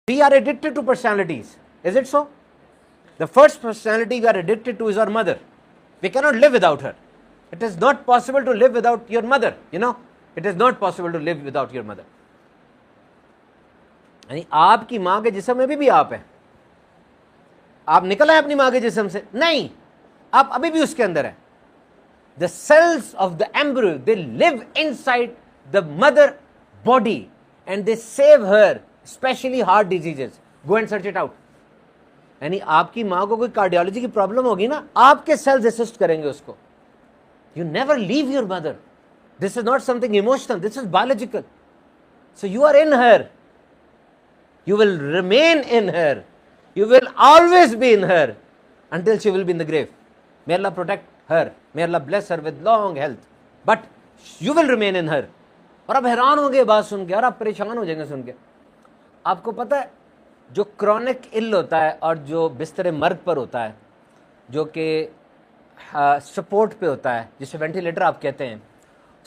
We are addicted to personalities. Is it so? The first personality we are addicted to is our mother. We cannot live without her. It is not possible to live without your mother. You know, it is not possible to live without your mother. यानी आपकी माँ के जिस्म में भी आप हैं. आप निकल आए अपनी माँ के जिस्म से? नहीं, आप अभी भी उसके अंदर हैं. The cells of the embryo, they live inside the mother body and they save her, especially heart diseases. Go and search it out. यानी आपकी माँ को कोई कार्डियोलॉजी की प्रॉब्लम होगी ना, आपके सेल्स असिस्ट करेंगे उसको. You never leave your mother. This is not something emotional, this is biological. So you are in her. You will remain in her. You will always be in her until she will be in the grave. May Allah protect her. May Allah bless her with long health. But you will remain in her. और आप हैरान होंगे बात सुन के, और आप परेशान हो जाएंगे सुन के. आपको पता है जो क्रॉनिक इल होता है और जो बिस्तर मर्ग पर होता है, जो कि सपोर्ट पे होता है, जिसे वेंटिलेटर आप कहते हैं,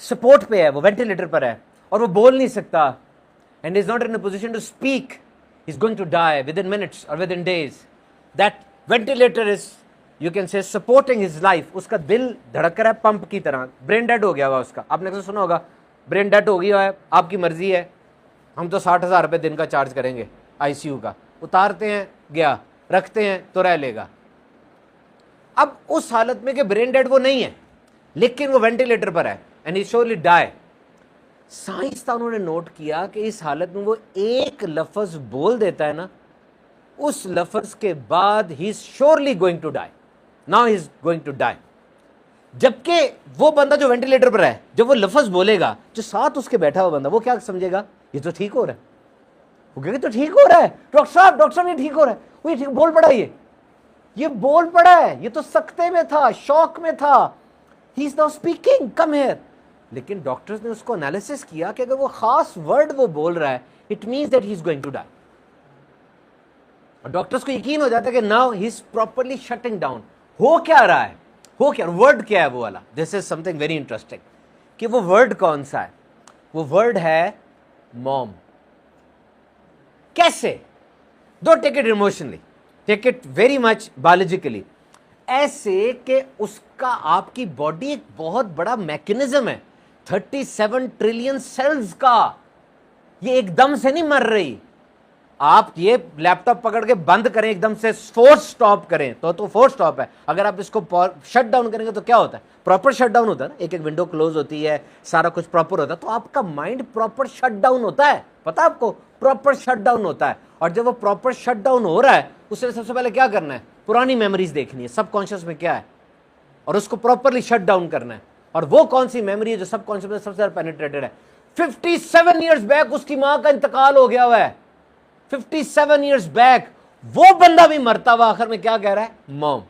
सपोर्ट पे है, वो वेंटिलेटर पर है और वो बोल नहीं सकता, and is not in a position to speak, is going to die within minutes or within days. That ventilator is, you can say, supporting his life. उसका दिल धड़क रहा है पंप की तरह. ब्रेन डेड हो गया हुआ उसका. आपने तो सुना होगा ब्रेन डेड हो गया है, आपकी मर्जी है, हम तो 60,000 रुपये दिन का चार्ज करेंगे आईसीयू का. उतारते हैं, गया, रखते हैं तो रह लेगा. अब उस हालत में कि ब्रेन डेड वो नहीं है, लेकिन वो वेंटिलेटर पर है, एंड ही श्योरली डाई. साइंसदानों ने नोट किया कि इस हालत में वो एक लफ्ज बोल देता है ना, उस लफ्ज के बाद he is surely going to die. Now he is going to die. जबकि वो बंदा जो वेंटिलेटर पर है, जब वो लफ्ज बोलेगा, जो साथ उसके बैठा हुआ बंदा, वो क्या समझेगा? ये तो ठीक हो रहा है. वो कहेगा तो ठीक हो रहा है, डॉक्टर साहब ये ठीक हो रहा है. वो ये ठीक बोल पड़ा, ये बोल पड़ा है, ये तो सकते में था, शौक में था. He is now speaking, come here. लेकिन डॉक्टर्स ने उसको एनालिसिस किया कि अगर वो खास वर्ड वो बोल रहा है, it means that he is going to die. और डॉक्टर्स को यकीन हो जाता है कि now he is properly shutting down. हो क्या रहा है, हो क्या, वर्ड क्या है वो वाला? This is something very interesting. कि वो वर्ड कौन सा है? वो वर्ड है मॉम. कैसे? Don't take it emotionally, take it very much biologically. ऐसे कि उसका, आपकी बॉडी एक बहुत बड़ा मैकेनिज्म है, 37 ट्रिलियन सेल्स का. ये एकदम से नहीं मर रही. आप ये लैपटॉप पकड़ के बंद करें, एकदम से फोर्स स्टॉप करें तो फोर्स स्टॉप है. अगर आप इसको शट डाउन करेंगे तो क्या होता है? प्रॉपर शट डाउन होता है ना, एक एक विंडो क्लोज होती है, सारा कुछ प्रॉपर होता है. तो आपका माइंड प्रॉपर शट डाउन होता है, पता है आपको? प्रॉपर शट डाउन होता है. और जब वो प्रॉपर शट डाउन हो रहा है, उससे सबसे पहले क्या करना है? पुरानी मेमोरीज देखनी है, सबकॉन्शियस में क्या है, और उसको प्रॉपरली शट डाउन करना है. और वो कौन सी मेमोरी है जो सबकॉन्शियस में सबसे ज्यादा पेनिट्रेटेड है? 57 ईयर्स बैक उसकी मां का इंतकाल हो गया हुआ है. 57 ईयर्स बैक वो बंदा भी मरता हुआ आखिर में क्या कह रहा है? मॉम.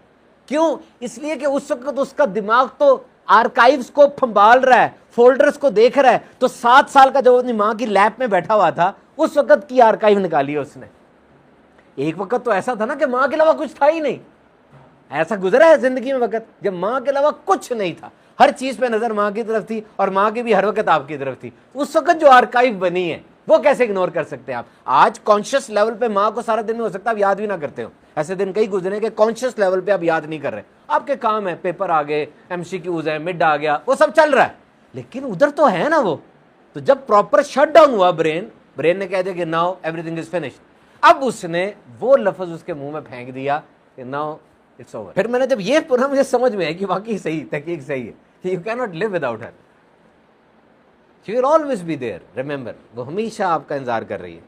क्यों? इसलिए कि उस वक्त उसका दिमाग तो आर्काइव्स को संभाल रहा है, फोल्डर्स को देख रहा है. तो 7 साल का जब अपनी मां की लैब में बैठा हुआ था, उस वक्त की आर्काइव निकाली है उसने. एक वक्त तो ऐसा था ना कि मां के अलावा कुछ था ही नहीं. ऐसा गुजरा है जिंदगी में वक्त जब मां के अलावा कुछ नहीं था, हर चीज पे नजर मां की तरफ थी और मां की भी हर वक्त आपकी तरफ थी. उस वक्त जो आर्काइव बनी है वो कैसे इग्नोर कर सकते हैं आप? आज कॉन्शियस लेवल पे मां को सारा दिन में हो सकता है आप याद भी ना करते हो. ऐसे दिन कई गुजरे कि कॉन्शियस लेवल पे आप याद नहीं कर रहे. आपके काम है, पेपर आ गए, एमसीक्यूज है, मिड आ गया, वो सब चल रहा है, लेकिन उधर तो है ना वो. तो जब प्रॉपर शट डाउन हुआ ब्रेन ने कह दिया कि नाउ एवरीथिंग इज फिनिश्ड. अब उसने वो लफ्ज उसके मुंह में फेंक दिया कि नाउ इट्स ओवर. फिर मैंने जब ये पढ़ा, मुझे समझ में है कि वाकई सही, तहकीक सही है. You can not live without her. She will always be there. Remember, वो हमेशा आपका इंतजार कर रही है.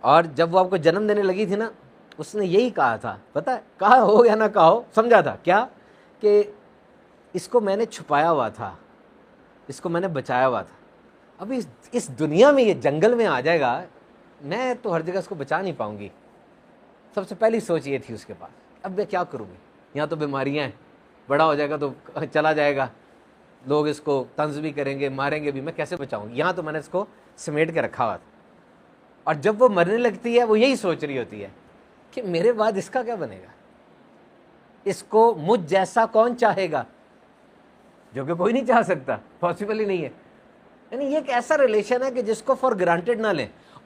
और जब वो आपको जन्म देने लगी थी ना, उसने यही कहा था, पता है, कहा हो या ना कहा हो, समझा था क्या कि इसको मैंने छुपाया हुआ था, इसको मैंने बचाया हुआ था. अभी इस दुनिया में ये जंगल में आ जाएगा, मैं तो हर जगह इसको बचा नहीं पाऊंगी. सबसे पहली सोच ये थी उसके पास, अब मैं क्या करूँगी, यहाँ तो बीमारियाँ हैं, बड़ा हो जाएगा तो चला जाएगा, लोग इसको तंज भी करेंगे, मारेंगे भी, मैं कैसे बचाऊंगी. यहाँ तो मैंने इसको समेट के रखा हुआ था. और जब वो मरने लगती है, वो यही सोच रही होती है कि मेरे बाद इसका क्या बनेगा, इसको मुझ जैसा कौन चाहेगा, जो कि कोई नहीं चाह सकता, पॉसिबल ही नहीं है. यानी ये एक ऐसा रिलेशन है कि जिसको फॉर ग्रांटेड ना लें.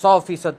100%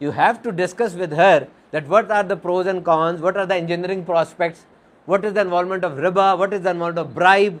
You have to discuss with her that what are the pros and cons, what are the engineering prospects, what is the involvement of riba, what is the involvement of bribe,